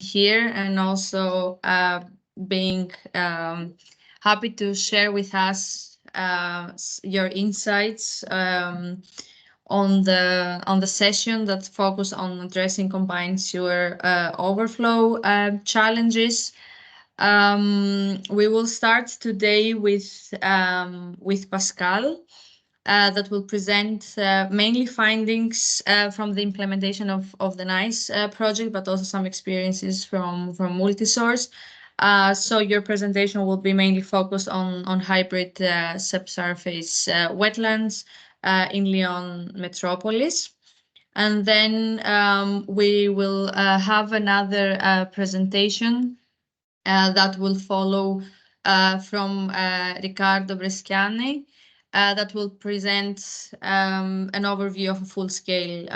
here, and also being happy to share with us your insights on the session that focus on addressing combined sewer overflow challenges. We will start today with Pascal. That will present mainly findings from the implementation of the NICE project, but also some experiences from MULTISOURCE. So your presentation will be mainly focused on hybrid subsurface wetlands in Lyon Metropolis. And then we will have another presentation that will follow from Riccardo Bresciani. That will present an overview of a full-scale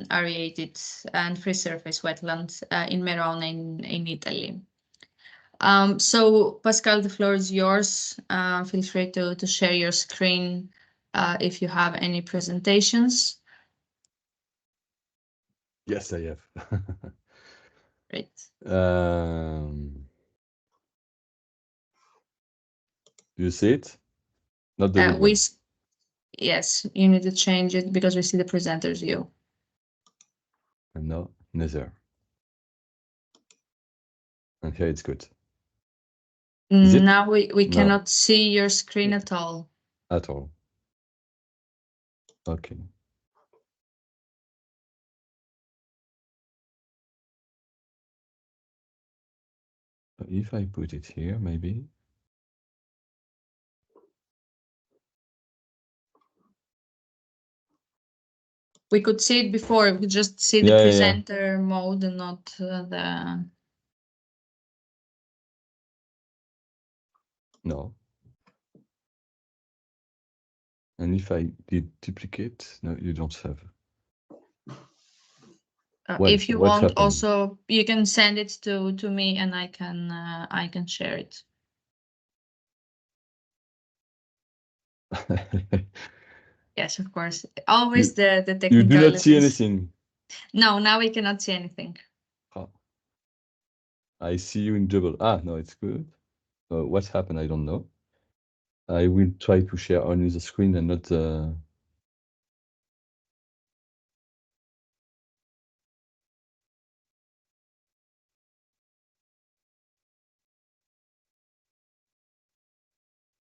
aerated and free surface wetlands in Merone in Italy. So Pascal, the floor is yours. Feel free to share your screen if you have any presentations. Yes, I have. Great. Do you see it? Not the one. Yes, you need to change it because we see the presenter's view. No, neither. Okay, it's good. Now we cannot see your screen at all. At all. Okay. If I put it here, maybe. We could see it before. We just see the presenter mode and not the. No. And if I did duplicate, no, you don't have. If you want, happening? Also you can send it to me, and I can share it. Yes, of course. Always the technical. You do not see anything. No, now we cannot see anything. Oh. I see you in double. No, it's good. What's happened? I don't know. I will try to share only the screen and not the.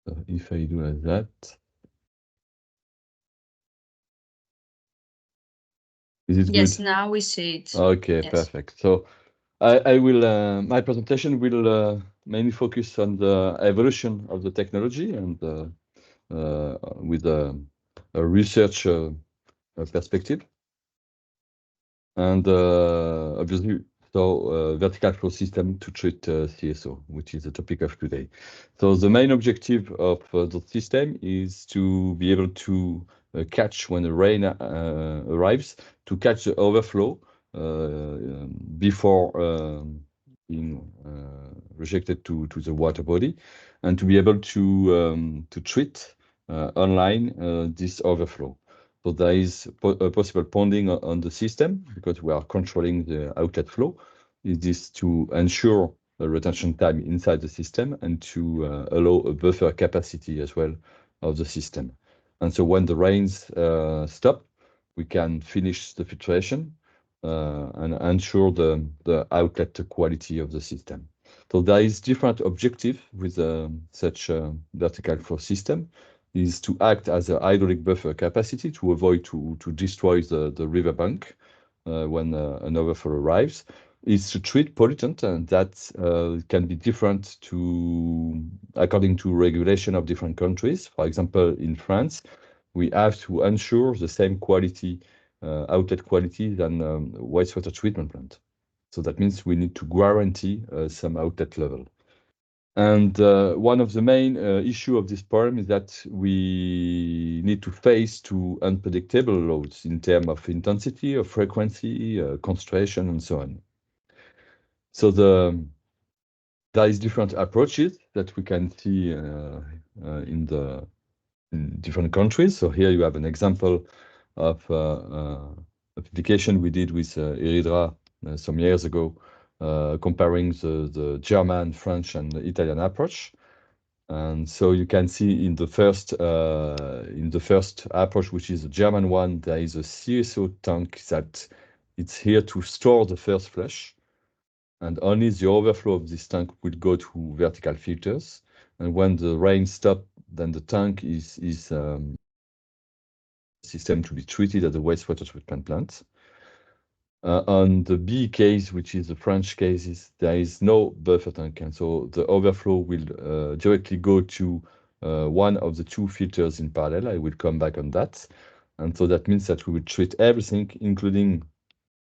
So if I do like that. Is it good? Yes, now we see it. Okay, yes. Perfect. So I will, my presentation will mainly focus on the evolution of the technology and with a research perspective. And obviously, so vertical flow system to treat CSO, which is the topic of today. So the main objective of the system is to be able to catch when the rain arrives, to catch the overflow before being rejected to the water body, and to be able to treat online this overflow. So there is a possible ponding on the system because we are controlling the outlet flow. It is to ensure the retention time inside the system and to allow a buffer capacity as well of the system. And so when the rains stop, we can finish the filtration and ensure the outlet quality of the system. So there is different objective with such a vertical flow system. Is to act as a hydraulic buffer capacity to avoid to destroy the riverbank when an overflow arrives. Is to treat pollutant, and that can be different according to regulation of different countries. For example, in France, we have to ensure the same quality, outlet quality than wastewater treatment plant. So that means we need to guarantee some outlet level. And one of the main issue of this problem is that we need to face to unpredictable loads in terms of intensity, of frequency, concentration, and so on. So there is different approaches that we can see in different countries. So here you have an example of application we did with Iridra some years ago comparing the German, French, and Italian approach. And so you can see in the first approach, which is the German one, there is a CSO tank that it's here to store the first flush, and only the overflow of this tank will go to vertical filters. And when the rain stops, then the tank is system to be treated at the wastewater treatment plant. On the B case, which is the French cases, there is no buffer tank, and so the overflow will directly go to one of the two filters in parallel. I will come back on that. And so that means that we will treat everything, including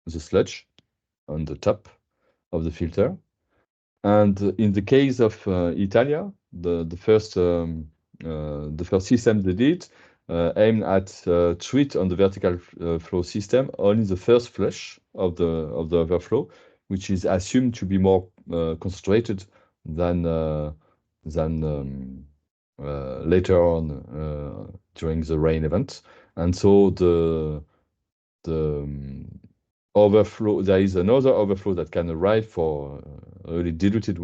the sludge on the top of the filter. And in the case of Italia, the first system they did aimed at treat on the vertical flow system only the first flush of the overflow, which is assumed to be more concentrated than later on during the rain event. And so the overflow, there is another overflow that can arrive for really diluted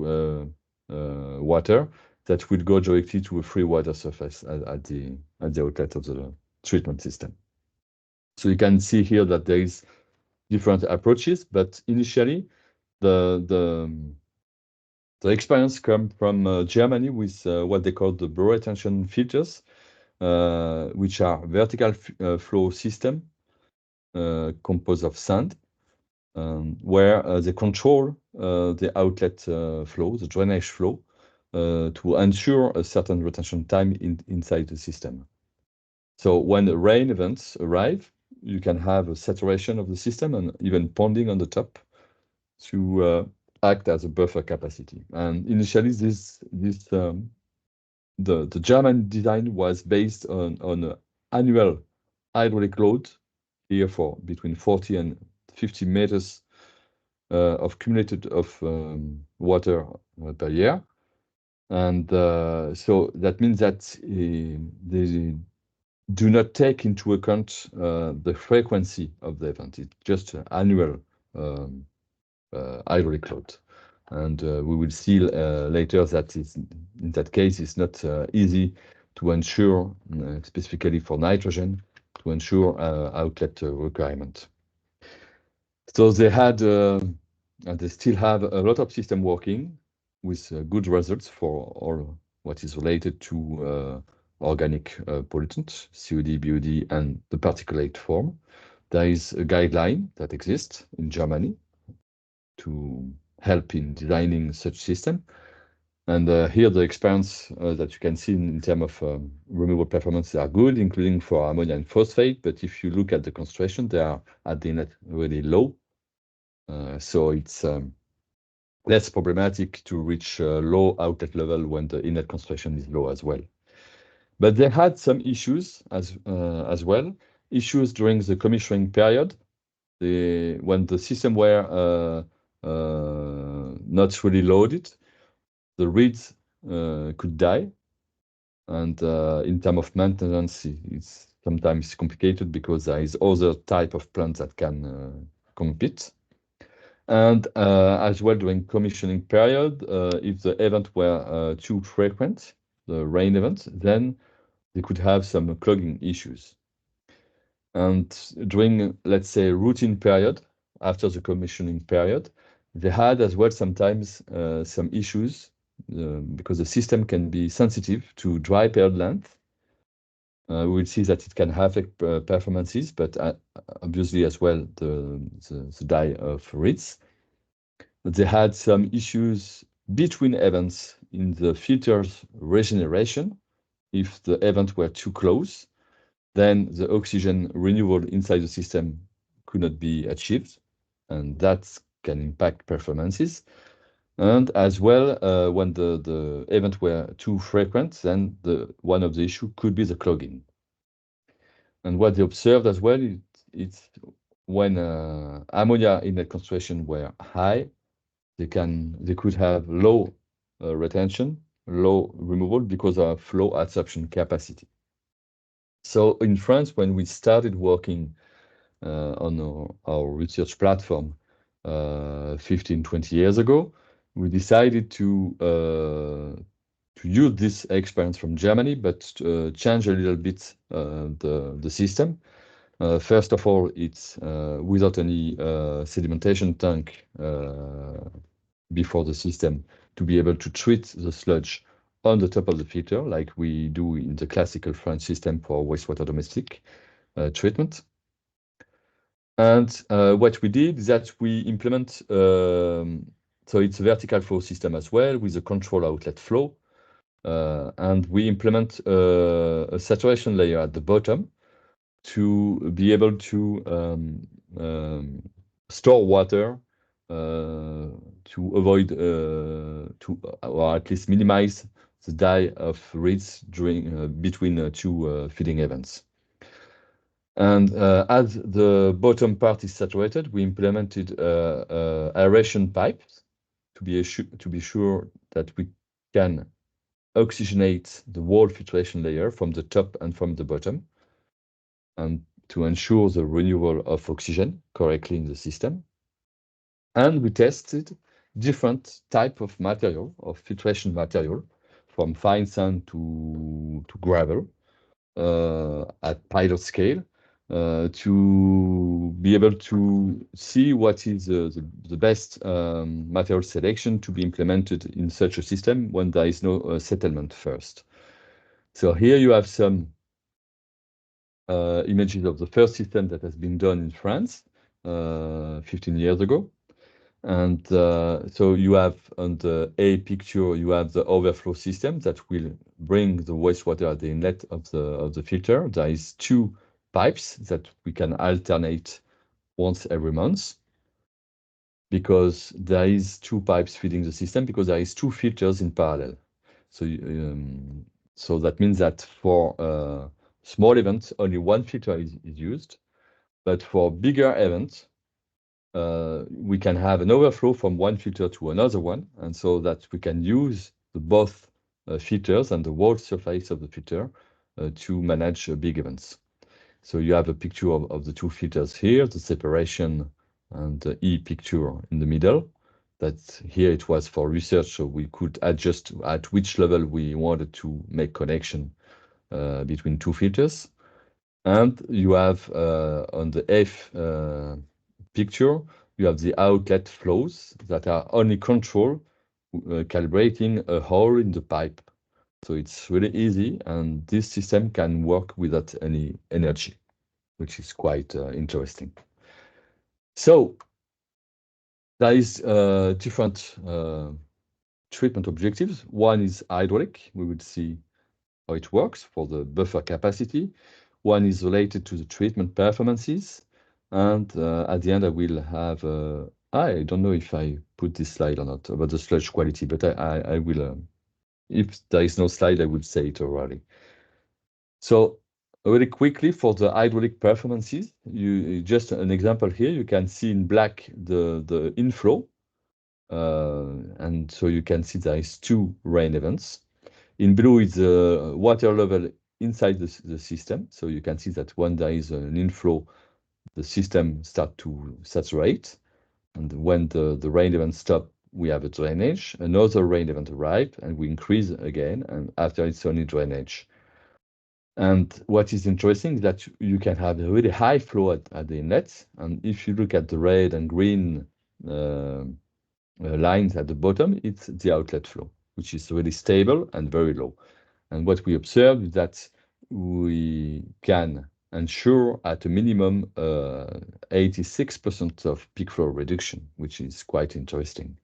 water that will go directly to a free water surface at the outlet of the treatment system. So you can see here that there is different approaches, but initially the experience come from Germany with what they call the bioretention filters, which are vertical flow system composed of sand, where they control the outlet flow, the drainage flow, to ensure a certain retention time inside the system. So when the rain events arrive, you can have a saturation of the system and even ponding on the top to act as a buffer capacity. And initially, the German design was based on an annual hydraulic load here for between 40 and 50 meters of cumulated water per year. And so that means that they do not take into account the frequency of the event. It's just an annual hydraulic load. And we will see later that in that case, it's not easy to ensure, specifically for nitrogen, to ensure outlet requirement. So they had, and they still have a lot of system working with good results for all what is related to organic pollutants, COD, BOD, and the particulate form. There is a guideline that exists in Germany to help in designing such system. And here the experience that you can see in terms of removal performance are good, including for ammonia and phosphate. But if you look at the concentration, they are at the net really low. So it's less problematic to reach low outlet level when the inlet concentration is low as well. But they had some issues as well. Issues during the commissioning period, when the system were not really loaded, the reeds could die. And in terms of maintenance, it's sometimes complicated because there is other type of plants that can compete. And as well during commissioning period, if the event were too frequent, the rain event, then they could have some clogging issues. And during, let's say, routine period, after the commissioning period, they had as well sometimes some issues because the system can be sensitive to dry period length. We will see that it can affect performances, but obviously as well the die of reeds. They had some issues between events in the filter's regeneration. If the event were too close, then the oxygen renewal inside the system could not be achieved, and that can impact performances. And as well, when the event were too frequent, then one of the issues could be the clogging. And what they observed as well, it's when ammonia inlet concentration were high, they could have low retention, low removal because of flow adsorption capacity. So in France, when we started working on our research platform, 15, 20 years ago. We decided to use this experience from Germany, but change a little bit the system. First of all, it's without any sedimentation tank before the system, to be able to treat the sludge on the top of the filter, like we do in the classical French system for wastewater domestic treatment. And what we did is that we implement, so it's a vertical flow system as well with a control outlet flow. And we implement a saturation layer at the bottom to be able to store water to avoid or at least minimize the die of reeds during between two feeding events. And as the bottom part is saturated, we implemented aeration pipes to be sure that we can oxygenate the whole filtration layer from the top and from the bottom, and to ensure the renewal of oxygen correctly in the system. And we tested different type of material, of filtration material, from fine sand to gravel at pilot scale, to be able to see what is the best material selection to be implemented in such a system when there is no settlement first. So here you have some images of the first system that has been done in France 15 years ago. And so you have on the A picture, you have the overflow system that will bring the wastewater at the inlet of the filter. There is two pipes that we can alternate once every month, because there is two pipes feeding the system, because there is two filters in parallel. So so that means that for small events, only one filter is used, but for bigger events, we can have an overflow from one filter to another one, and so that we can use both filters and the whole surface of the filter to manage big events. So you have a picture of the two filters here, the separation and the E picture in the middle. That here it was for research, so we could adjust at which level we wanted to make connection between two filters. And you have on the F picture, you have the outlet flows that are only control calibrating a hole in the pipe. So it's really easy, and this system can work without any energy, which is quite interesting. So there is different treatment objectives. One is hydraulic. We will see how it works for the buffer capacity. One is related to the treatment performances. And at the end, I will have, I don't know if I put this slide or not about the sludge quality, but I will, if there is no slide, I will say it already. So really quickly for the hydraulic performances, just an example here, you can see in black the inflow. And so you can see there is two rain events. In blue is the water level inside the system. So you can see that when there is an inflow, the system starts to saturate. And when the rain event stops, we have a drainage. Another rain event arrives, and we increase again. And after it's only drainage. And what is interesting is that you can have a really high flow at the inlet. And if you look at the red and green lines at the bottom, it's the outlet flow, which is really stable and very low. And what we observe is that we can ensure at a minimum 86% of peak flow reduction, which is quite interesting.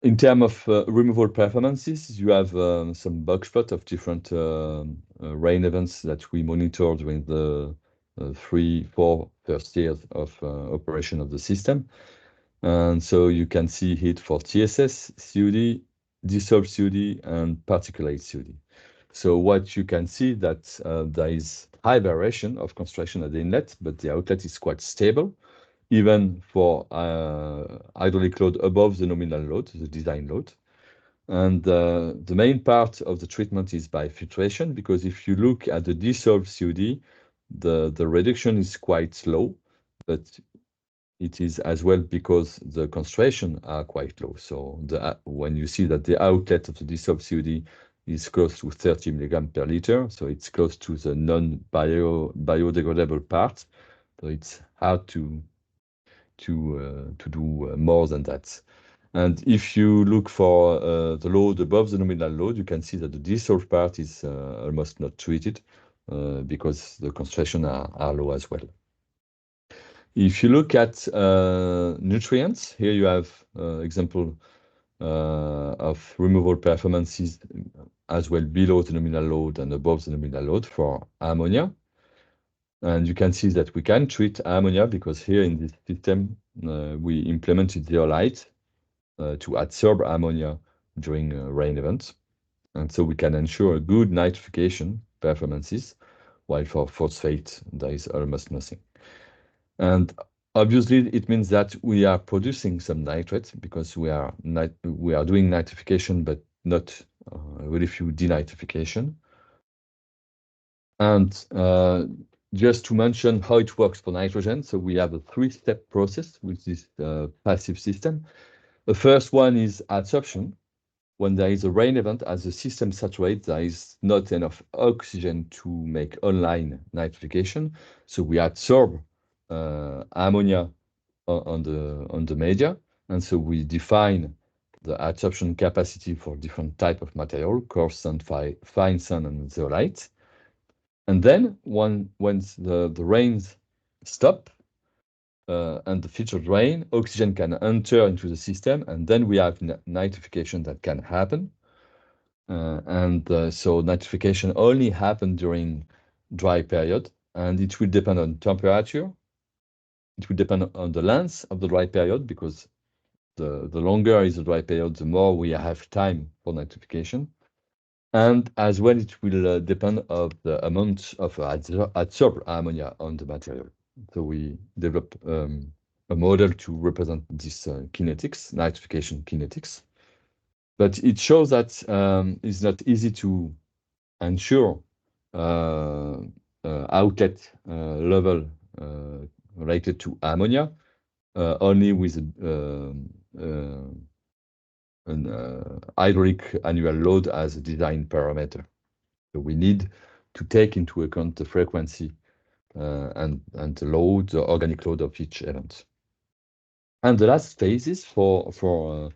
In terms of removal performances, you have some bug spot of different rain events that we monitor during the 3-4 first years of operation of the system. And so you can see it for TSS, COD, dissolved COD, and particulate COD. So what you can see that there is high variation of construction at the inlet, but the outlet is quite stable, even for hydraulic load above the nominal load, the design load. And the main part of the treatment is by filtration, because if you look at the dissolved COD, the reduction is quite slow, but it is as well because the concentration are quite low. So when you see that the outlet of the dissolved COD is close to 30 milligram per liter, so it's close to the non-biodegradable part. So it's hard to do more than that. And if you look for the load above the nominal load, you can see that the dissolved part is almost not treated because the concentration are low as well. If you look at nutrients, here you have example of removal performances as well below the nominal load and above the nominal load for ammonia. And you can see that we can treat ammonia because here in this system, we implemented zeolite to adsorb ammonia during rain events. And so we can ensure a good nitrification performances, while for phosphate, there is almost nothing. And obviously, it means that we are producing some nitrates because we are doing nitrification, but not very few denitrification. And just to mention how it works for nitrogen, so we have a 3-step process with this passive system. The first one is adsorption. When there is a rain event, as the system saturates, there is not enough oxygen to make online nitrification. So we adsorb ammonia on the media. And so we define the adsorption capacity for different type of material, coarse sand, fine sand, and zeolite. And then once the rains stop, and the filtered rain, oxygen can enter into the system, and then we have nitrification that can happen. So nitrification only happens during dry period, and it will depend on temperature. It will depend on the length of the dry period, because the longer is the dry period, the more we have time for nitrification. And as well, it will depend on the amount of adsorbed ammonia on the material. So we develop a model to represent this kinetics, nitrification kinetics. But it shows that it's not easy to ensure outlet level related to ammonia only with an hydraulic annual load as a design parameter. So we need to take into account the frequency and the load, the organic load of each event. And the last phases for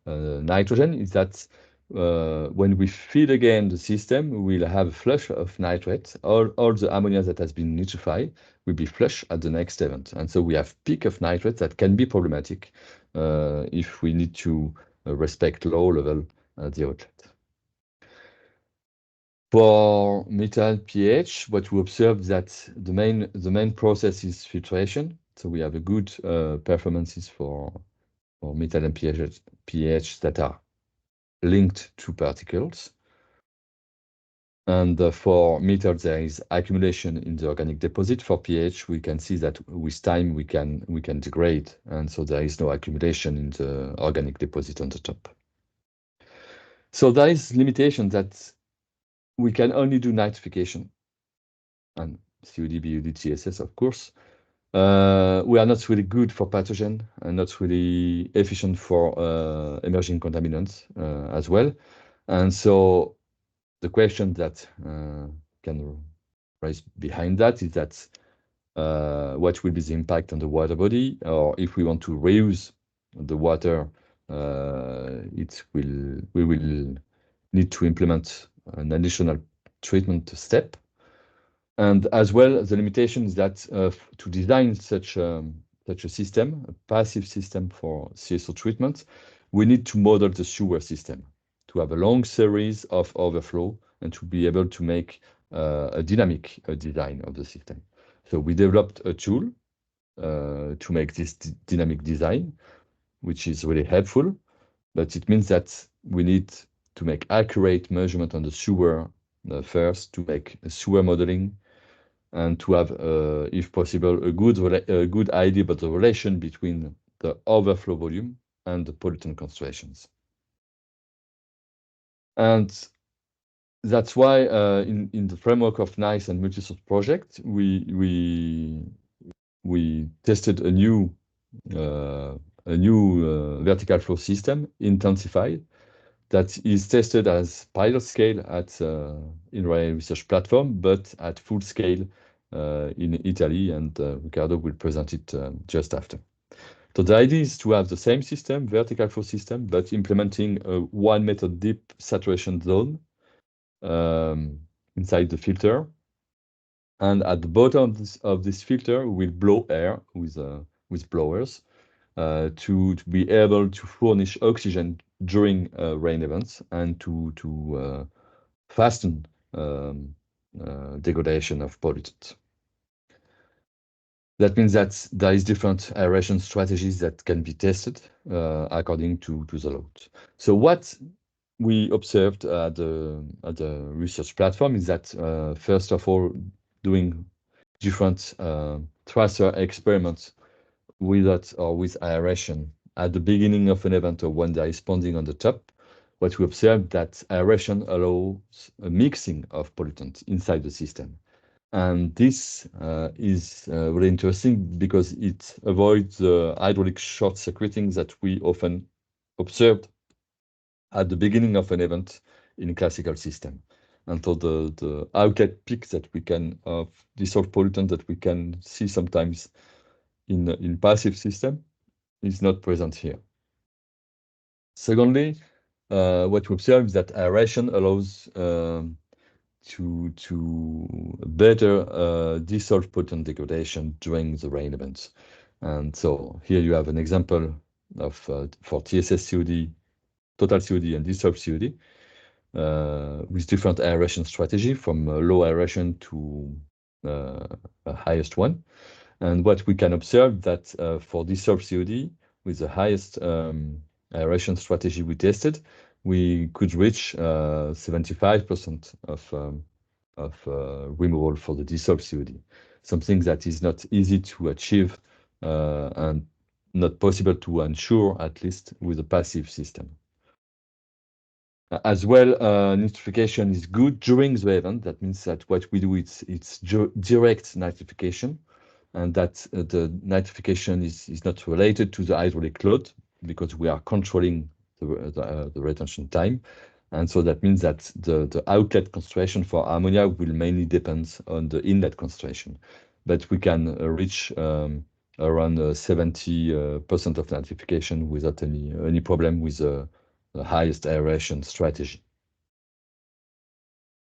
nitrogen is that when we feed again the system, we'll have a flush of nitrate. All the ammonia that has been nitrified will be flush at the next event. And so we have peak of nitrate that can be problematic if we need to respect low level at the outlet. For metal pH, what we observe that the main process is filtration. So we have a good performances for metal and pH that are linked to particles. And for metal, there is accumulation in the organic deposit. For pH, we can see that with time we can degrade, and so there is no accumulation in the organic deposit on the top. So there is limitation that we can only do nitrification and COD, BUD, TSS, of course. We are not really good for pathogen and not really efficient for emerging contaminants as well. And so the question that can rise behind that is that what will be the impact on the water body, or if we want to reuse the water, we will need to implement an additional treatment step. And as well, the limitation is that to design such a system, a passive system for CSO treatment, we need to model the sewer system, to have a long series of overflow and to be able to make a dynamic design of the system. So we developed a tool to make this dynamic design, which is really helpful, but it means that we need to make accurate measurement on the sewer first, to make a sewer modeling, and to have, if possible, a good idea about the relation between the overflow volume and the pollutant concentrations. And that's why in the framework of NICE and MULTISOURCE project, we tested a new a new vertical flow system, Intensified, that is tested as pilot scale at INRAE research platform, but at full scale in Italy, and Riccardo will present it just after. So the idea is to have the same system, vertical flow system, but implementing a 1 meter deep saturation zone inside the filter. And at the bottom of this filter, we'll blow air with blowers to be able to furnish oxygen during rain events and to fasten degradation of pollutants. That means that there is different aeration strategies that can be tested according to the load. So what we observed at the research platform is that first of all, doing different tracer experiments with aeration at the beginning of an event or when there is ponding on the top, what we observed that aeration allows a mixing of pollutants inside the system. And this is really interesting because it avoids the hydraulic short circuiting that we often observed at the beginning of an event in a classical system. And so the outlet peak that we can of dissolved pollutant that we can see sometimes in passive system is not present here. Secondly, what we observe is that aeration allows to better dissolve pollutant degradation during the rain events. And so here you have an example of for TSS COD, total COD and dissolved COD with different aeration strategy from low aeration to highest one. And what we can observe that for dissolved COD with the highest aeration strategy we tested, we could reach 75% of removal for the dissolved COD, something that is not easy to achieve and not possible to ensure, at least with a passive system. As well, nitrification is good during the event. That means that what we do, it's direct nitrification, and that the nitrification is not related to the hydraulic load because we are controlling the retention time. And so that means that the outlet concentration for ammonia will mainly depend on the inlet concentration. But we can reach around 70% of nitrification without any problem with the highest aeration strategy.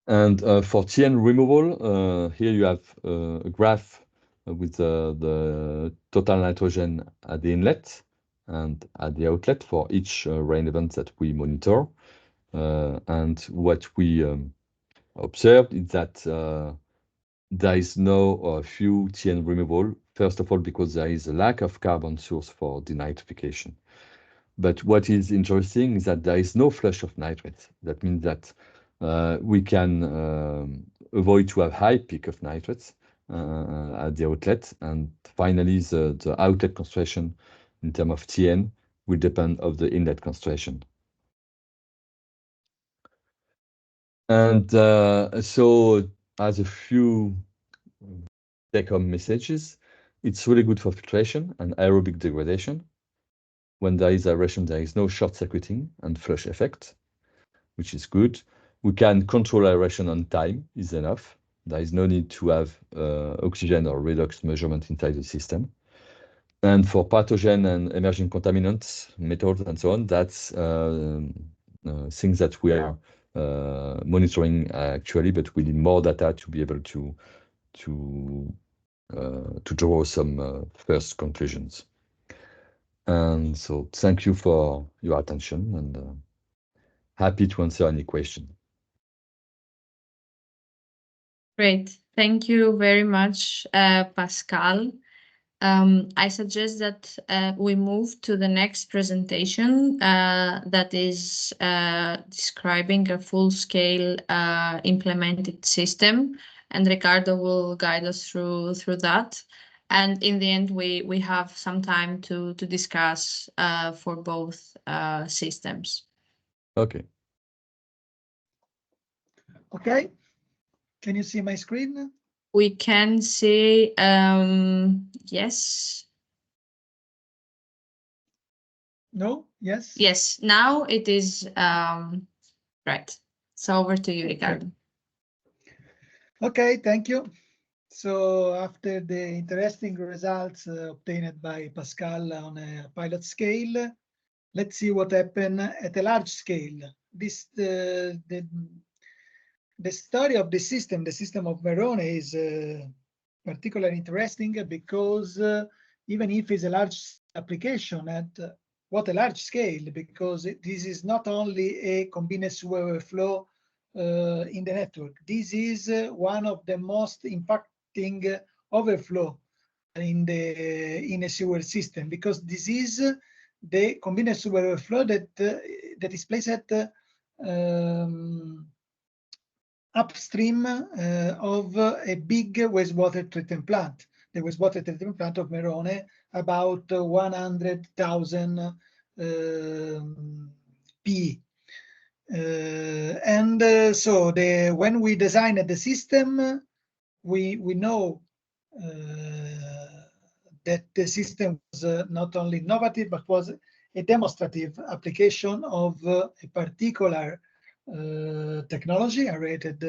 And for TN removal, here you have a graph with the total nitrogen at the inlet and at the outlet for each rain event that we monitor. And what we observed is that there is no few TN removal, first of all, because there is a lack of carbon source for denitrification. But what is interesting is that there is no flush of nitrates. That means that we can avoid to have high peak of nitrates at the outlet. And finally, the outlet concentration in terms of TN will depend on the inlet concentration. And so as a few take-home messages, it's really good for filtration and aerobic degradation. When there is aeration, there is no short-circuiting and flush effect, which is good. We can control aeration on time, is enough. There is no need to have oxygen or redox measurement inside the system. And for pathogen and emerging contaminants, metals and so on, that's things that we are monitoring actually, but we need more data to be able to draw some first conclusions. And so thank you for your attention and happy to answer any question. Great. Thank you very much, Pascal. I suggest that we move to the next presentation that is describing a full-scale implemented system, and Riccardo will guide us through that. And in the end, we have some time to discuss for both systems. Okay. Okay. Can you see my screen? We can see, yes. No? Yes? Yes, now it is right. So over to you, Riccardo. Okay, thank you. So after the interesting results obtained by Pascal on a pilot scale, let's see what happened at a large scale. This the story of the system of Merone is particularly interesting because even if it's a large application at what a large scale, because this is not only a combined sewer overflow in the network. This is one of the most impacting overflow in a sewer system, because this is the combined sewer overflow that is placed at upstream of a big wastewater treatment plant, the wastewater treatment plant of Merone, about 100,000 PE. So when we designed the system, we know that the system was not only innovative, but was a demonstrative application of a particular technology, aerated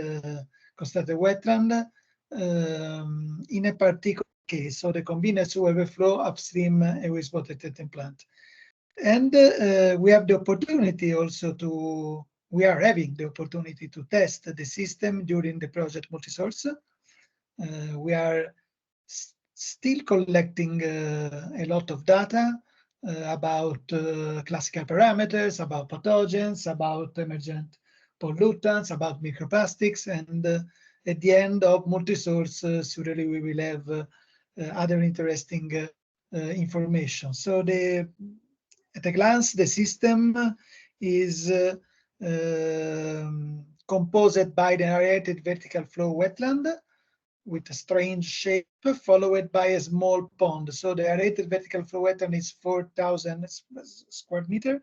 constructed wetland, in a particular case, so the combined sewer overflow upstream a wastewater treatment plant. And we have the opportunity also we are having the opportunity to test the system during the project MULTISOURCE. We are still collecting a lot of data about classical parameters, about pathogens, about emergent pollutants, about microplastics, and at the end of MULTISOURCE, surely we will have other interesting information. So at a glance, the system is composed by the aerated vertical flow wetland with a strange shape, followed by a small pond. So the aerated vertical flow wetland is 4,000 square meter,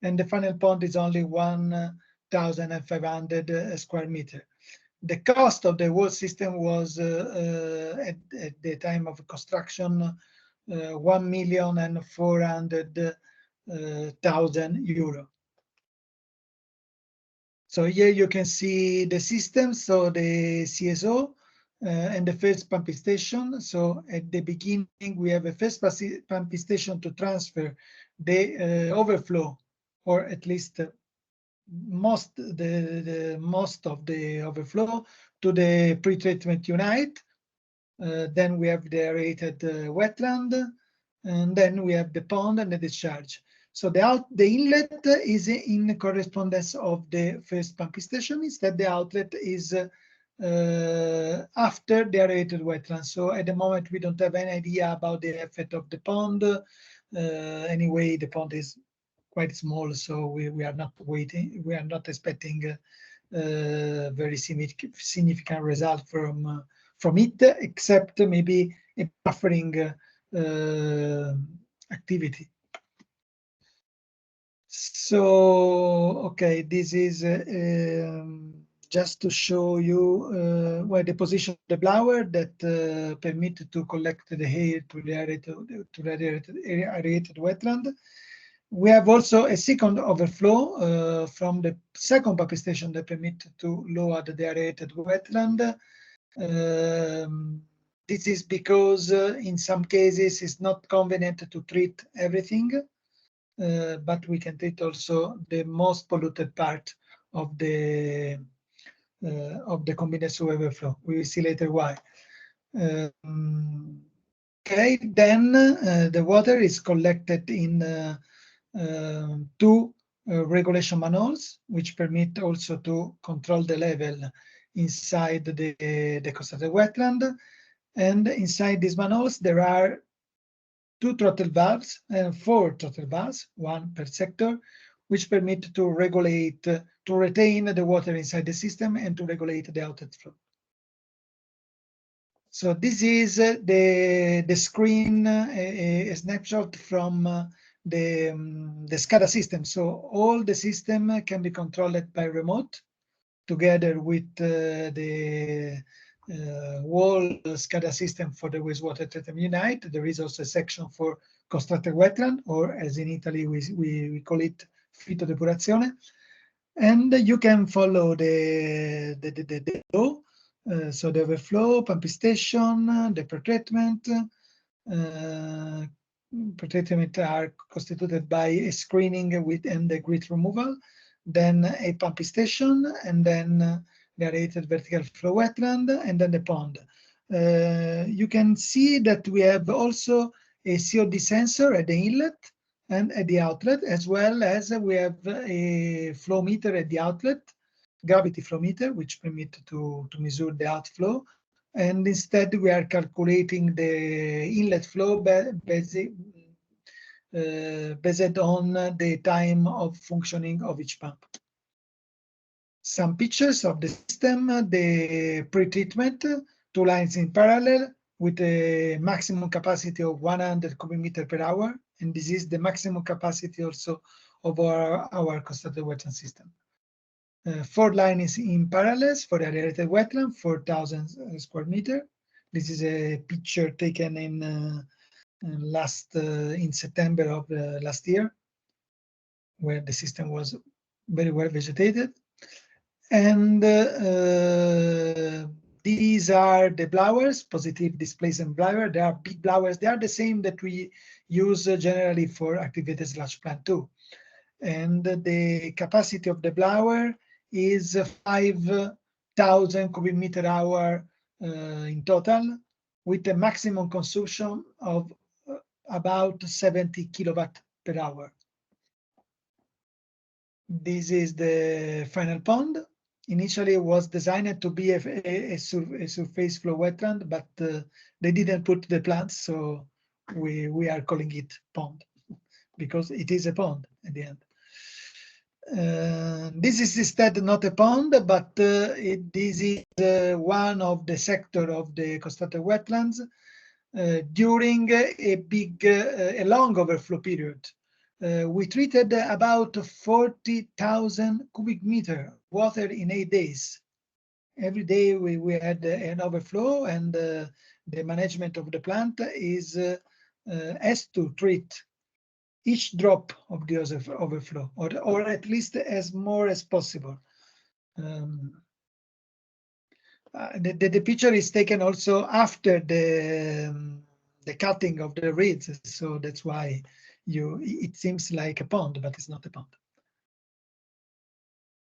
and the final pond is only 1,500 square meter. The cost of the whole system was at the time of construction 1,400,000 euro. So here you can see the system, so the CSO and the first pumping station. So at the beginning, we have a first pumping station to transfer the overflow, or at least most of the overflow to the pre-treatment unit. Then we have the aerated wetland, and then we have the pond and the discharge. So the inlet is in correspondence of the first pumping station. Instead, the outlet is after the aerated wetland. So at the moment, we don't have any idea about the effect of the pond. Anyway, the pond is quite small, so we are not waiting. We are not expecting very significant result from it, except maybe a buffering activity. So, okay, this is just to show you where the position of the blower that permit to collect the air to the aerated wetland. We have also a second overflow from the second pumping station that permit to lower the aerated wetland. This is because in some cases it's not convenient to treat everything, but we can treat also the most polluted part of the combined sewer overflow. We will see later why. Okay, then the water is collected in two regulation manholes, which permit also to control the level inside the constructed wetland. And inside these manholes, there are two throttle valves and four throttle valves, one per sector, which permit to regulate, to retain the water inside the system and to regulate the outlet flow. So this is the screen, a snapshot from the SCADA system. So all the system can be controlled by remote, together with the whole SCADA system for the wastewater treatment unit. There is also a section for constructed wetland, or as in Italy we call it fitodepurazione. And you can follow the flow, so the overflow, pumping station, the pretreatment. Pretreatment are constituted by a screening with and the grit removal, then a pumping station, and then the aerated vertical flow wetland, and then the pond. You can see that we have also a COD sensor at the inlet and at the outlet, as well as we have a flow meter at the outlet, gravity flow meter, which permit to measure the outflow. And instead, we are calculating the inlet flow based on the time of functioning of each pump. Some pictures of the system, the pre-treatment, 2 lines in parallel with a maximum capacity of 100 cubic meter per hour. And this is the maximum capacity also of our constructed wetland system. 4 lines in parallels for the aerated wetland, 4,000 square meter. This is a picture taken in September of last year, where the system was very well vegetated. And these are the blowers, positive displacement blower. They are big blowers. They are the same that we use generally for activated sludge plant too. And the capacity of the blower is 5,000 cubic meter hour in total, with a maximum consumption of about 70 kilowatt per hour. This is the final pond. Initially, it was designed to be a surface flow wetland, but they didn't put the plants, so we are calling it pond because it is a pond at the end. This is instead not a pond, but this is one of the sector of the constructed wetlands during a long overflow period. We treated about 40,000 cubic meter water in 8 days. Every day we had an overflow, and the management of the plant has to treat each drop of the overflow, or at least as more as possible. The picture is taken also after the cutting of the reeds, so that's why it seems like a pond, but it's not a pond.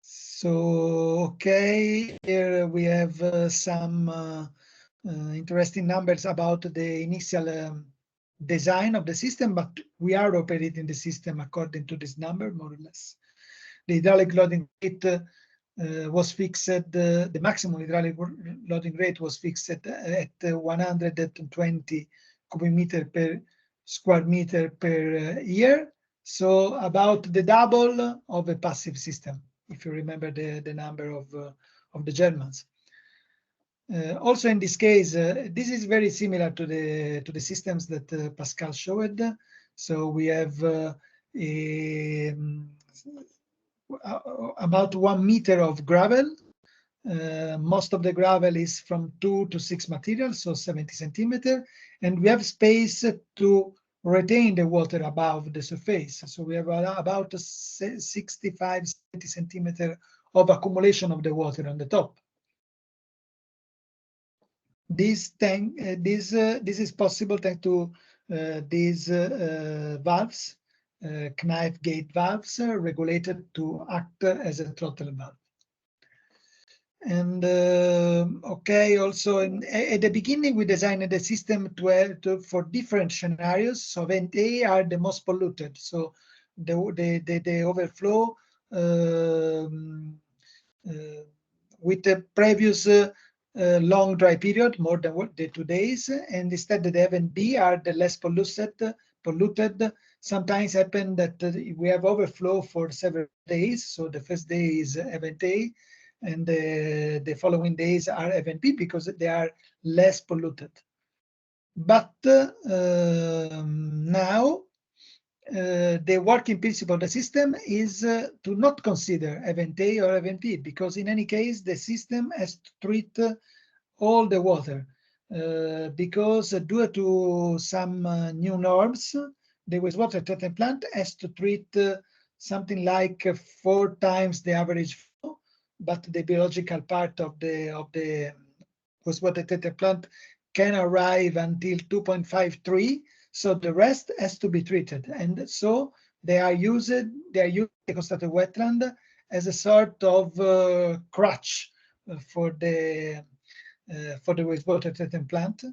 So, okay, here we have some interesting numbers about the initial design of the system, but we are operating the system according to this number, more or less. The hydraulic loading rate was fixed, the maximum hydraulic loading rate was fixed at 120 cubic meter per square meter per year. So about the double of a passive system, if you remember the number of the Germans. Also in this case, this is very similar to the systems that Pascal showed. So we have about 1 meter of gravel. Most of the gravel is from 2 to 6 materials, so 70 centimeter, and we have space to retain the water above the surface. So we have about 65, 70 centimeter of accumulation of the water on the top. This is possible thanks to these valves, knife gate valves, regulated to act as a throttle valve. And okay, also at the beginning we designed the system for different scenarios. So event A are the most polluted, so the overflow with the previous long dry period, more than the 2 days, and instead the event B are the less polluted. Sometimes happen that we have overflow for several days. So the first day is event A, and the following days are event B because they are less polluted. But now the working principle of the system is to not consider event A or event B, because in any case the system has to treat all the water because due to some new norms, the wastewater treatment plant has to treat something like 4 times the average flow, but the biological part of the wastewater treatment plant can arrive until 2.53. So the rest has to be treated, and so they are using the constructed wetland as a sort of crutch for the wastewater treatment plant.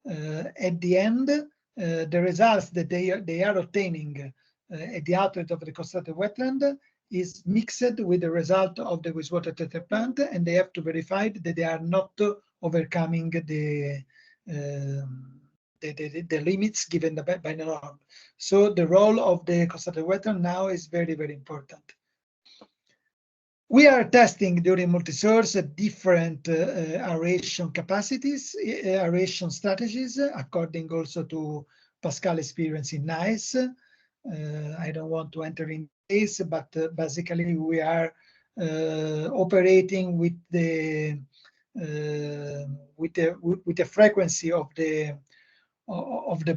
At the end, the results that they are obtaining at the outlet of the constructed wetland is mixed with the result of the wastewater treatment plant, and they have to verify that they are not overcoming the limits given by the norm. So the role of the constructed wetland now is very, very important. We are testing during multi-source different aeration capacities, aeration strategies, according also to Pascal experience in NICE. I don't want to enter in this, but basically we are operating with the frequency of the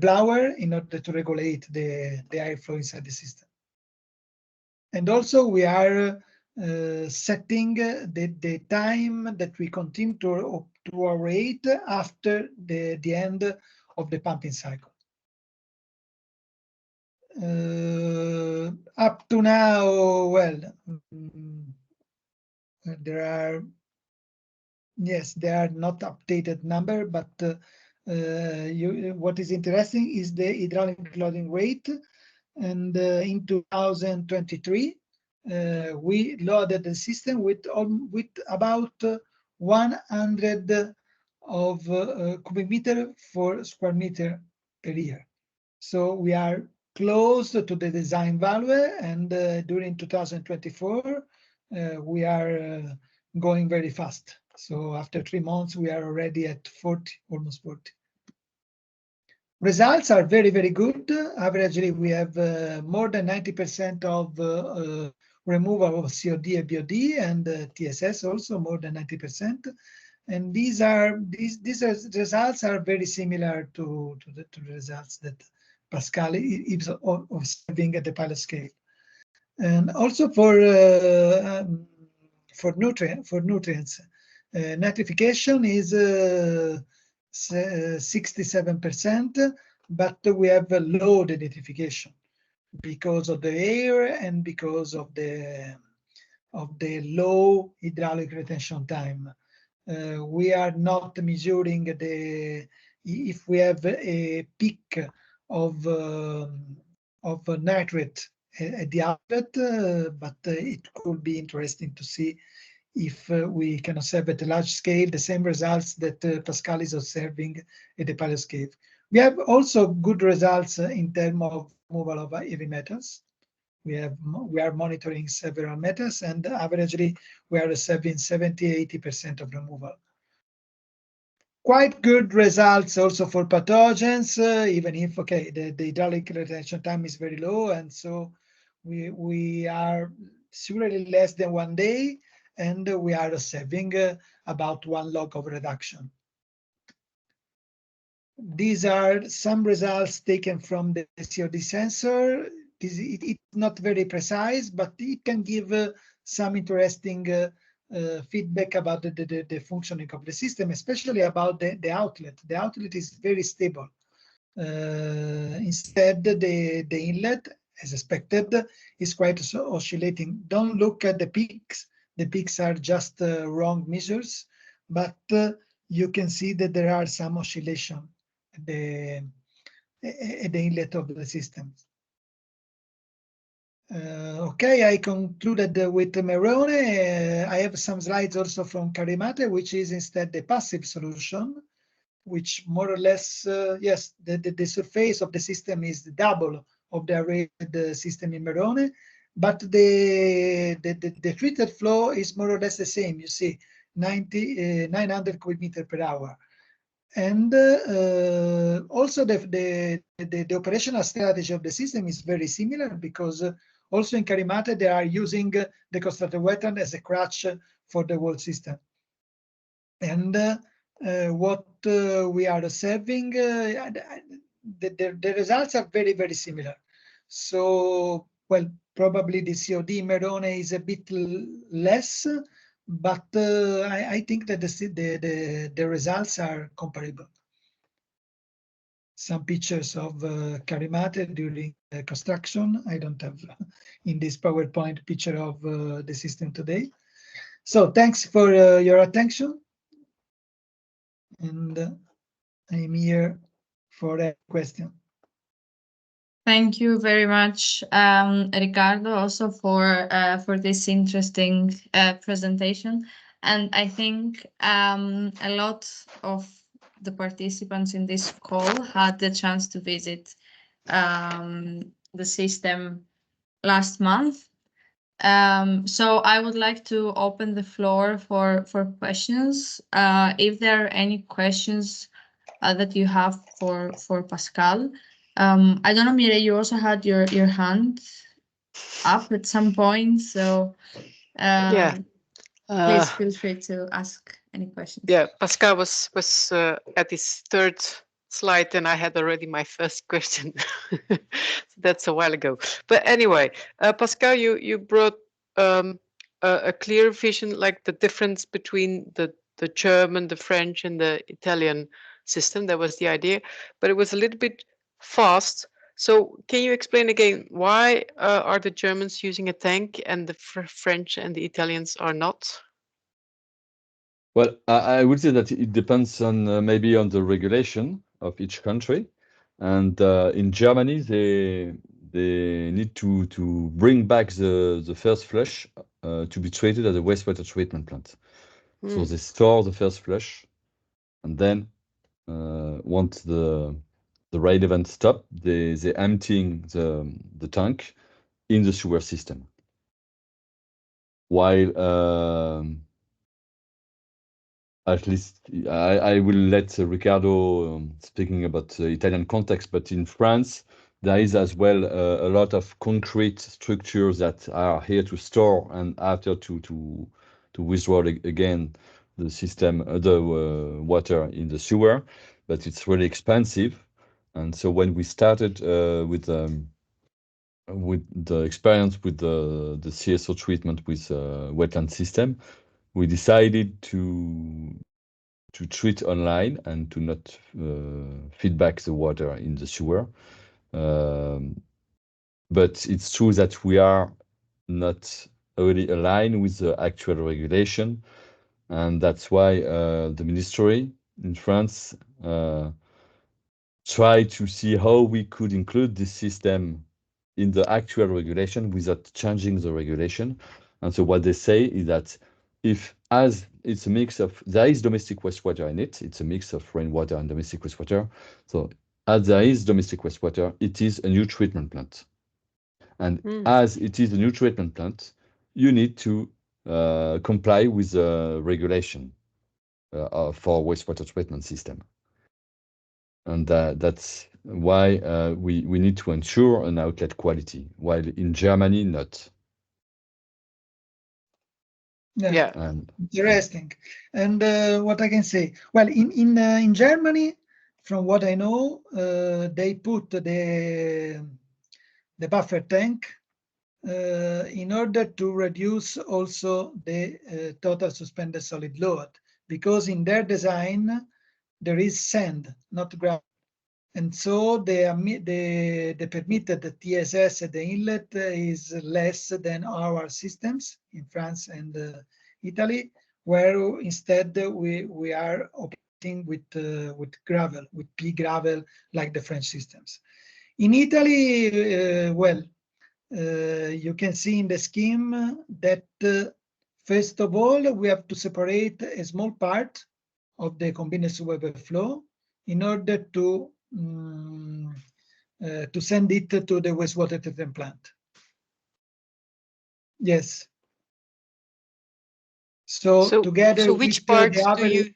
blower in order to regulate the airflow inside the system. And also we are setting the time that we continue to aerate after the end of the pumping cycle. Up to now, well, there are not updated number, but what is interesting is the hydraulic loading rate, and in 2023 we loaded the system with about 100 of cubic meter for square meter per year. So we are close to the design value, and during 2024 we are going very fast. So after 3 months we are already at 40, almost 40. Results are very, very good. Averagely, we have more than 90% of removal of COD and BOD, and TSS also more than 90%. And these results are very similar to the results that Pascal is observing at the pilot scale. And also for nutrients, nitrification is 67%, but we have a low nitrification because of the air and because of the low hydraulic retention time. We are not measuring if we have a peak of nitrate at the outlet, but it could be interesting to see if we can observe at a large scale the same results that Pascal is observing at the pilot scale. We have also good results in terms of removal of heavy metals. We are monitoring several metals, and averagely we are observing 70–80% of removal. Quite good results also for pathogens, even if the hydraulic retention time is very low, and so we are surely less than 1 day, and we are observing about 1 log of reduction. These are some results taken from the COD sensor. It's not very precise, but it can give some interesting feedback about the functioning of the system, especially about the outlet. The outlet is very stable. Instead, the inlet, as expected, is quite oscillating. Don't look at the peaks. The peaks are just wrong measures, but you can see that there are some oscillation at the inlet of the system. Okay, I concluded with Merone. I have some slides also from Carimate, which is instead the passive solution, which more or less, yes, the surface of the system is the double of the aerated system in Merone, but the treated flow is more or less the same. You see, 900 cubic meter per hour. And also the operational strategy of the system is very similar, because also in Carimate they are using the constructed wetland as a crutch for the whole system. And what we are observing, the results are very, very similar. So, well, probably the COD Merone is a bit less, but I think that the results are comparable. Some pictures of Carimate during construction. I don't have in this PowerPoint picture of the system today. So thanks for your attention. And I'm here for a question. Thank you very much, Riccardo, also for this interesting presentation. And I think a lot of the participants in this call had the chance to visit the system last month. So I would like to open the floor for questions. If there are any questions that you have for Pascal. I don't know, Mire, you also had your hand up at some point, so Yeah. Please feel free to ask any questions. Yeah, Pascal was at his third slide, and I had already my first question. So that's a while ago. But anyway, Pascal, you brought a clear vision, like the difference between the German, the French, and the Italian system. That was the idea, but it was a little bit fast. So can you explain again, why are the Germans using a tank and the French and the Italians are not? Well, I would say that it depends on maybe on the regulation of each country. And in Germany, they need to bring back the first flush to be treated at the wastewater treatment plant. So they store the first flush, and then once the rain event stop, they emptying the tank in the sewer system. While at least I will let Riccardo speaking about the Italian context, but in France, there is as well a lot of concrete structures that are here to store and after to withdraw again the system, the water in the sewer, but it's really expensive. And so when we started with the experience with the CSO treatment with wetland system, we decided to treat online and to not feed back the water in the sewer. But it's true that we are not really aligned with the actual regulation, and that's why the ministry in France tried to see how we could include this system in the actual regulation without changing the regulation. And so what they say is that if, as it's a mix of, there is domestic wastewater in it, it's a mix of rainwater and domestic wastewater. So as there is domestic wastewater, it is a new treatment plant. And as it is a new treatment plant, you need to comply with the regulation for wastewater treatment system. And that's why we need to ensure an outlet quality, while in Germany, not. Yeah. Interesting. And what I can say, well, in Germany, from what I know, they put the buffer tank in order to reduce also the total suspended solid load, because in their design there is sand, not gravel. And so the permitted TSS at the inlet is less than our systems in France and Italy, where instead we are operating with gravel, with pea gravel, like the French systems. In Italy, well, you can see in the scheme that first of all, we have to separate a small part of the combined sewer overflow in order to send it to the wastewater treatment plant. Yes. So together, so which part do you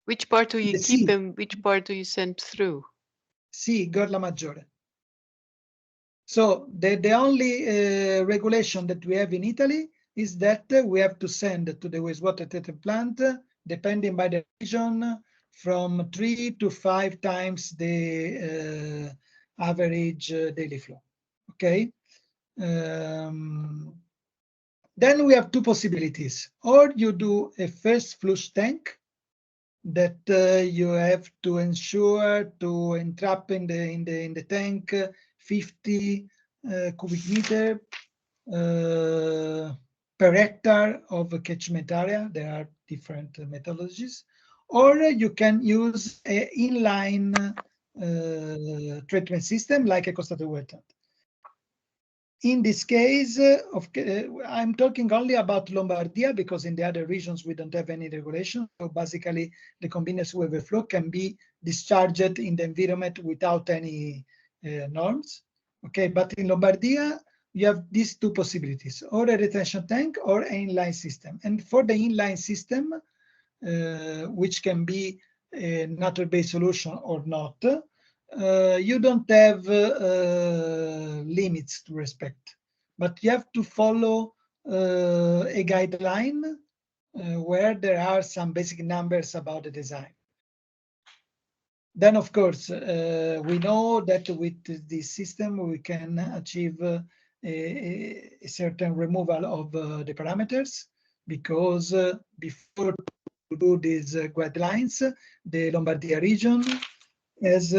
keep C. and which part do you send through? Sì, Gorla Maggiore. So the only regulation that we have in Italy is that we have to send to the wastewater treatment plant, depending by the region, from 3 to 5 times the average daily flow. Okay. Then we have two possibilities. Or you do a first flush tank that you have to ensure to entrap in the tank 50 cubic meter per hectare of catchment area. There are different methodologies. Or you can use an inline treatment system like a coastal wetland. In this case, I'm talking only about Lombardia because in the other regions we don't have any regulation. So basically, the combined sewer overflow can be discharged in the environment without any norms. Okay, but in Lombardia, you have these two possibilities, or a retention tank or an inline system. And for the inline system, which can be a natural-based solution or not, you don't have limits to respect, but you have to follow a guideline where there are some basic numbers about the design. Then, of course, we know that with this system, we can achieve a certain removal of the parameters, because before to do these guidelines, the Lombardia region has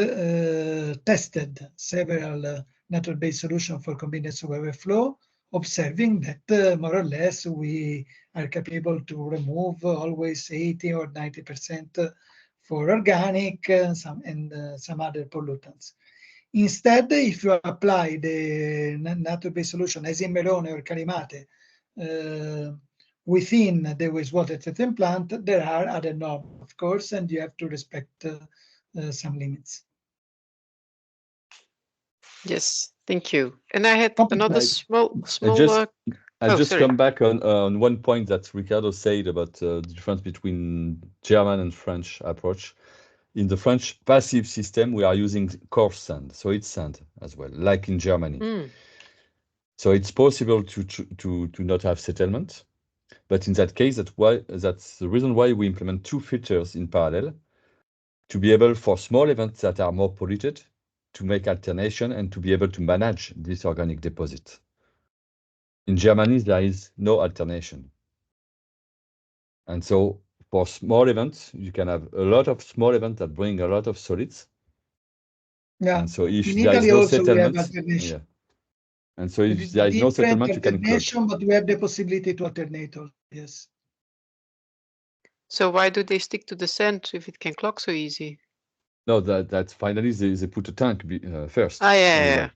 tested several natural-based solutions for combined sewer overflow, observing that more or less we are capable to remove always 80 or 90% for organic and some other pollutants. Instead, if you apply the natural-based solution as in Merone or Carimate within the wastewater treatment plant, there are other norms, of course, and you have to respect some limits. Yes, thank you. And I had Company another side. I'll just sorry. come back on one point that Riccardo said about the difference between German and French approach. In the French passive system, we are using coarse sand, so it's sand as well, like in Germany. So it's possible to not have settlement, but in that case, that's the reason why we implement two filters in parallel, to be able for small events that are more polluted to make alternation and to be able to manage this organic deposit. In Germany, there is no alternation. And so for small events, you can have a lot of small events that bring a lot of solids. Yeah. And so if in there Italy is no also settlement, we have alternation. yeah. And so if there is no settlement, you can clog. But we have the possibility to alternate, yes. So why do they stick to the sand if it can clog so easy? No, that's finally they put a tank first. Yeah.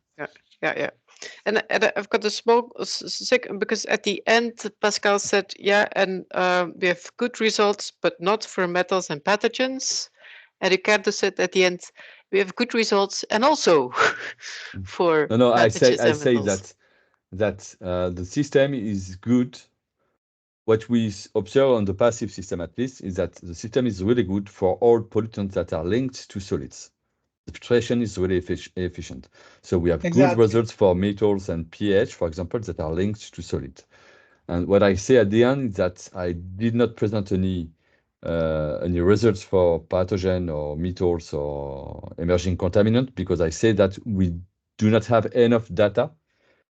And I've got a small second, because at the end, Pascal said, yeah, and we have good results, but not for metals and pathogens. And Riccardo said at the end, we have good results and also for No, I say metals. that the system is good. What we observe on the passive system, at least, is that the system is really good for all pollutants that are linked to solids. The filtration is really efficient. So we have good results for metals and pH, for example, that are linked to solid. And what I say at the end is that I did not present any results for pathogen or metals or emerging contaminant, because I say that we do not have enough data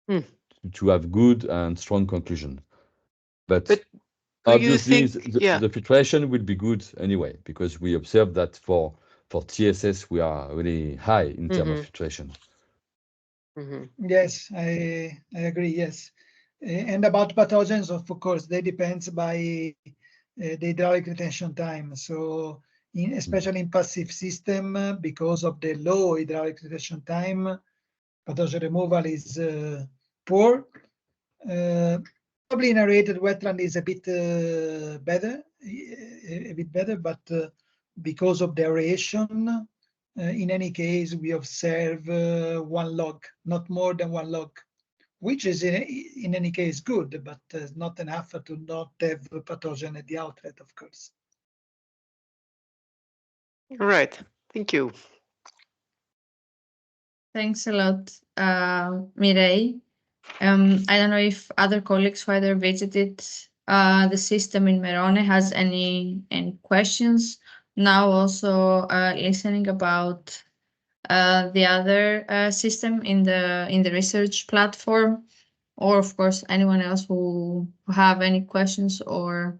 to have good and strong conclusion. But obviously, the filtration will be good anyway, because we observe that for TSS, we are really high in terms of filtration. Yes, I agree, yes. And about pathogens, of course, they depend by the hydraulic retention time. So especially in passive system, because of the low hydraulic retention time, pathogen removal is poor. Probably in aerated wetland is a bit better, but because of the aeration, in any case, we observe 1 log, not more than 1 log, which is in any case good, but not enough to not have pathogen at the outlet, of course. All right, thank you. Thanks a lot, Mireille. I don't know if other colleagues who either visited the system in Merone has any questions. Now also listening about the other system in the research platform, or of course anyone else who have any questions or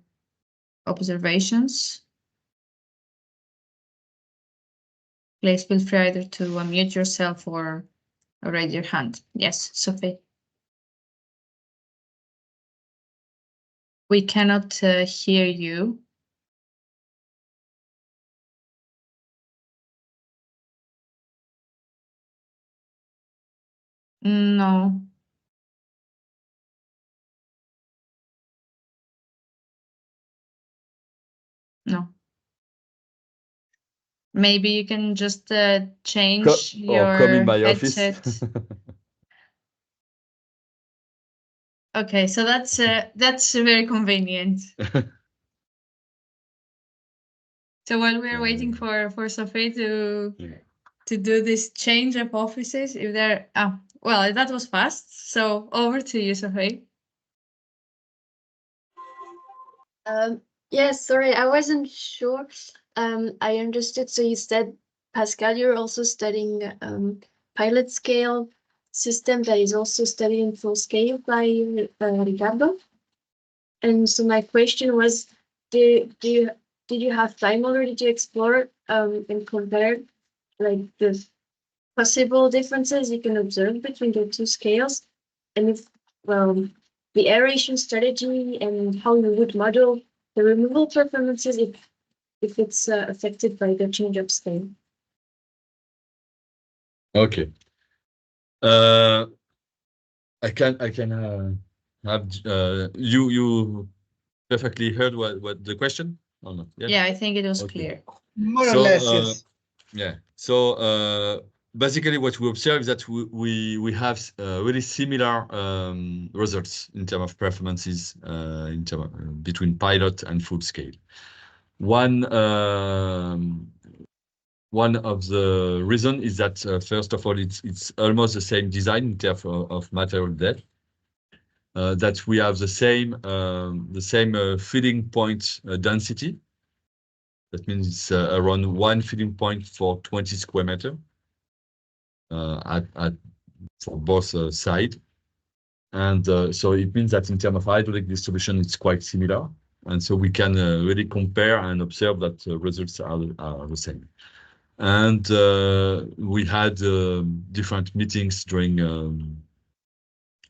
observations. Please feel free either to unmute yourself or raise your hand. Yes, Sophie. We cannot hear you. No. No. Maybe you can just change your come in my headset. office. Okay, so that's very convenient. So while we are waiting for Sophie to do this change of offices, if there, well, that was fast. So over to you, Sophie. Yes, sorry, I wasn't sure. I understood. So you said, Pascal, you're also studying pilot scale system that is also studying full scale by Riccardo. And so my question was, did you have time already to explore and compare like the possible differences you can observe between the two scales, and if the aeration strategy and how you would model the removal performances if it's affected by the change of scale? Okay. I can have you perfectly heard what the question or not? Yeah, I think it was clear. More or less, yes. Yeah. So basically, what we observe is that we have really similar results in terms of performances between pilot and full scale. One of the reasons is that first of all, it's almost the same design in terms of material depth. That we have the same feeding point density. That means it's around 1 feeding point for 20 square meter for both sides. And so it means that in terms of hydraulic distribution, it's quite similar. And so we can really compare and observe that results are the same. And we had different meetings during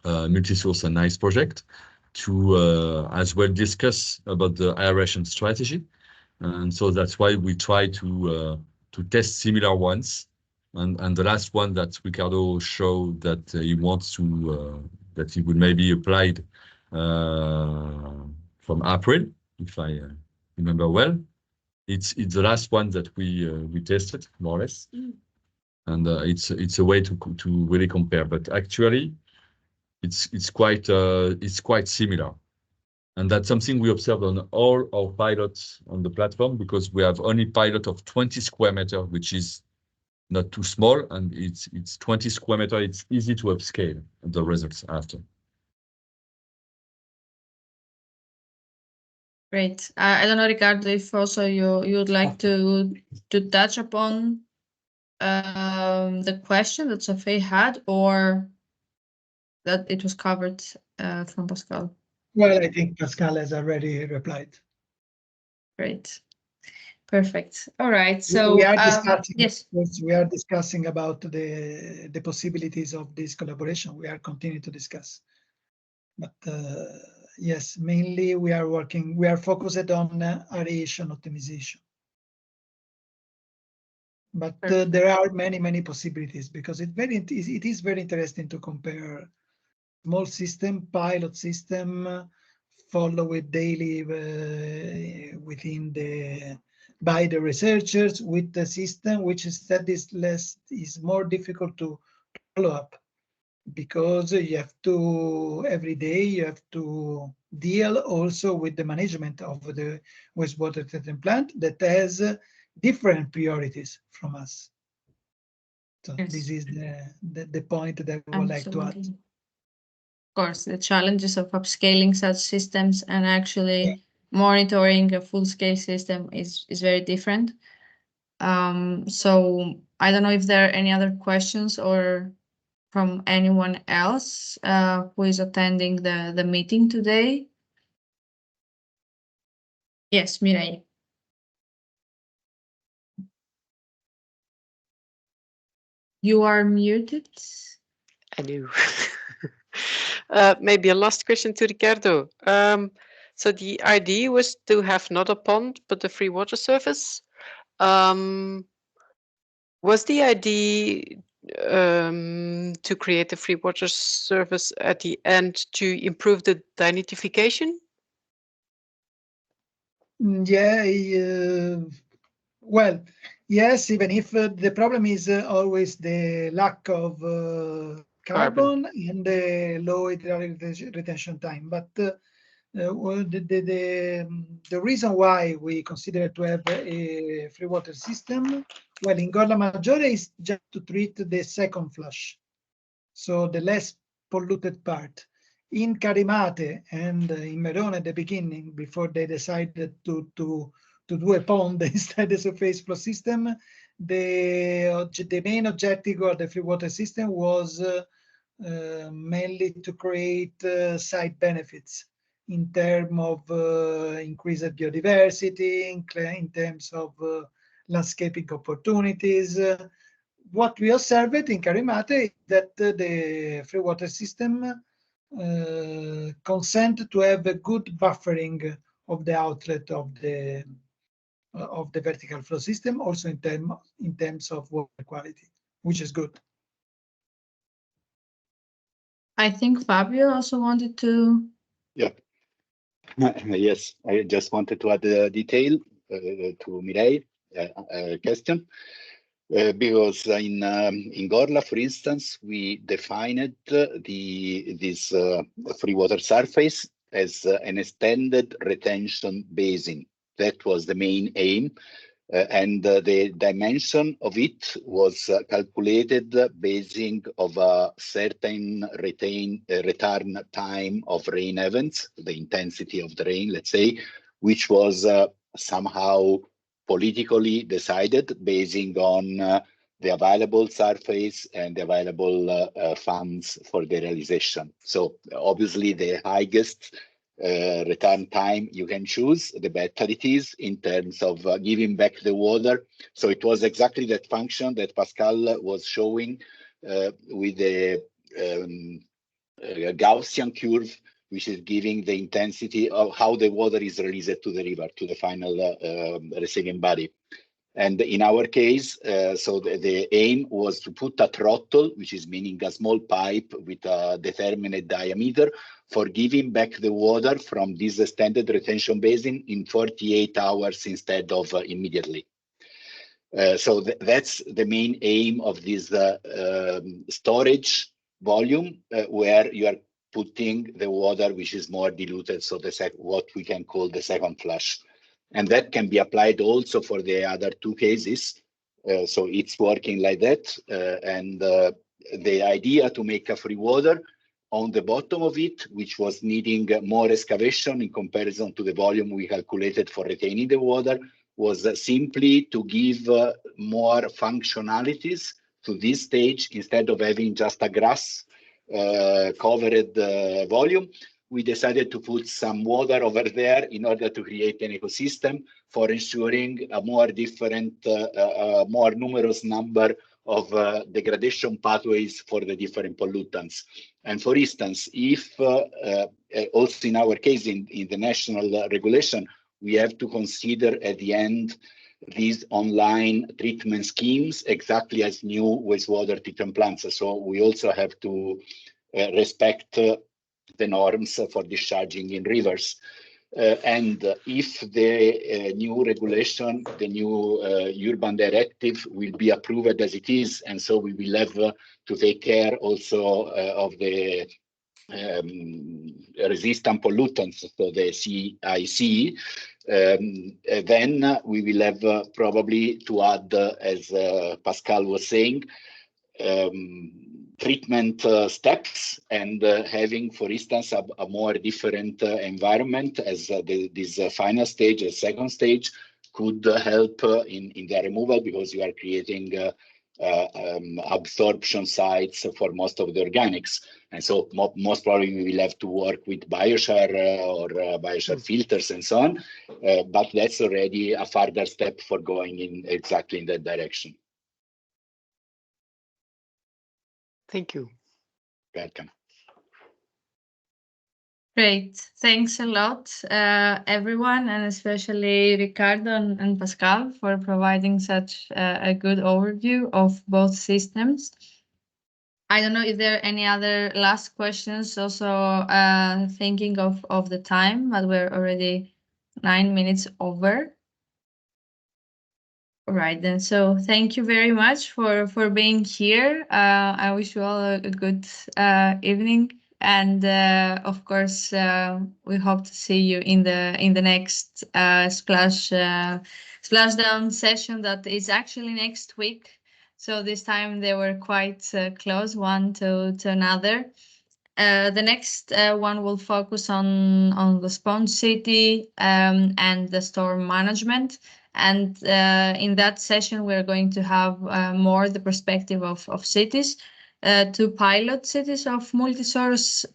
MULTISOURCE and NICE project to as well discuss about the aeration strategy. And so that's why we try to test similar ones. And the last one that Riccardo showed that he wants to that he would maybe applied from April, if I remember well. It's the last one that we tested more or less, and it's a way to really compare. But actually, it's quite similar. And that's something we observed on all our pilots on the platform, because we have only pilot of 20 square meter, which is not too small, and it's 20 square meter. It's easy to upscale the results after. Great. I don't know, Riccardo, if also you would like to touch upon the question that Sophie had, or that it was covered from Pascal. Well, I think Pascal has already replied. Great. Perfect. All right. So we are discussing, yes, we are discussing about the possibilities of this collaboration. We are continuing to discuss, but yes, mainly we are focused on aeration optimization. But there are many possibilities, because it is very interesting to compare small system, pilot system, follow it daily by the researchers with the system, which instead is more difficult to follow up, because you have to every day you have to deal also with the management of the wastewater treatment plant that has different priorities from us. So yes. This is the point that I would like to add. Of course, the challenges of upscaling such systems and actually monitoring a full-scale system is very different. So I don't know if there are any other questions or from anyone else who is attending the meeting today. Yes, Mireille. You are muted. I do. Maybe a last question to Riccardo. So the idea was to have not a pond, but a free water surface. Was the idea to create a free water surface at the end to improve the identification? Yeah, well, yes, even if the problem is always the lack of carbon and the low hydraulic retention time. But well, the reason why we consider to have a free water system, well, in Gorla Maggiore is just to treat the second flush, so the less polluted part. In Carimate and in Merone at the beginning, before they decided to do a pond instead of a surface flow system, the main objective of the free water system was mainly to create side benefits in terms of increased biodiversity, in terms of landscaping opportunities. What we observed in Carimate is that the free water system consent to have a good buffering of the outlet of the vertical flow system, also in terms of water quality, which is good. I think Fabio also wanted to. Yeah. Yes, I just wanted to add a detail to Mireille's question. Because in Gorla, for instance, we defined this free water surface as an extended retention basin. That was the main aim. And the dimension of it was calculated basing of a certain return time of rain events, the intensity of the rain, let's say, which was somehow politically decided basing on the available surface and the available funds for the realization. So obviously the highest return time you can choose, the better it is in terms of giving back the water. So it was exactly that function that Pascal was showing with the Gaussian curve, which is giving the intensity of how the water is released to the river, to the final receiving body. And in our case, so the aim was to put a throttle, which is meaning a small pipe with a determined diameter, for giving back the water from this extended retention basin in 48 hours instead of immediately. So that's the main aim of this storage volume, where you are putting the water which is more diluted, so what we can call the second flush. And that can be applied also for the other two cases. So it's working like that. And the idea to make a free water on the bottom of it, which was needing more excavation in comparison to the volume we calculated for retaining the water, was simply to give more functionalities to this stage. Instead of having just a grass covered volume, we decided to put some water over there in order to create an ecosystem for ensuring a more different, more numerous number of degradation pathways for the different pollutants. And for instance, if also in our case, in the national regulation, we have to consider at the end these online treatment schemes exactly as new wastewater treatment plants. So we also have to respect the norms for discharging in rivers. And if the new regulation, the new urban directive will be approved as it is, and so we will have to take care also of the resistant pollutants, so the CIC, then we will have probably to add, as Pascal was saying, treatment steps and having, for instance, a more different environment as this final stage, a second stage, could help in their removal, because you are creating absorption sites for most of the organics. And so most probably we will have to work with biochar or biochar filters and so on. But that's already a further step for going in exactly in that direction. Thank you. Welcome. Great. Thanks a lot, everyone, and especially Riccardo and Pascal for providing such a good overview of both systems. I don't know if there are any other last questions, also thinking of the time, but we're already 9 minutes over. All right, then. So thank you very much for being here. I wish you all a good evening. And of course, we hope to see you in the next splashdown session that is actually next week. So this time they were quite close one to another. The next one will focus on the sponge city and the storm management. And in that session, we're going to have more the perspective of cities. 2 pilot cities of multi-source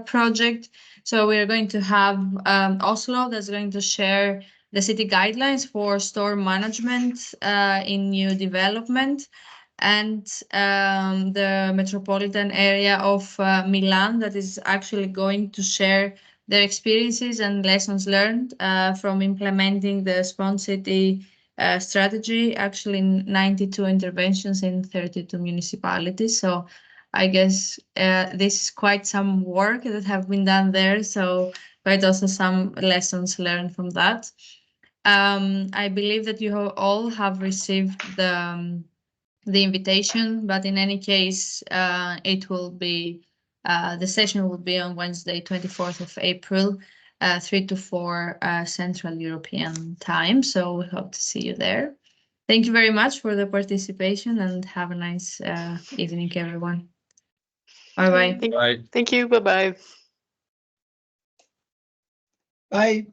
project. So we're going to have Oslo that's going to share the city guidelines for storm management in new development, and the metropolitan area of Milan that is actually going to share their experiences and lessons learned from implementing the sponge city strategy, actually 92 interventions in 32 municipalities. So I guess this is quite some work that have been done there. So quite also some lessons learned from that. I believe that you all have received the invitation, but in any case, it will be the session will be on Wednesday, 24th of April. 3 to 4 Central European time. So we hope to see you there. Thank you very much for the participation and have a nice evening, everyone. Bye-bye. Bye. Thank you. Bye-bye. Bye.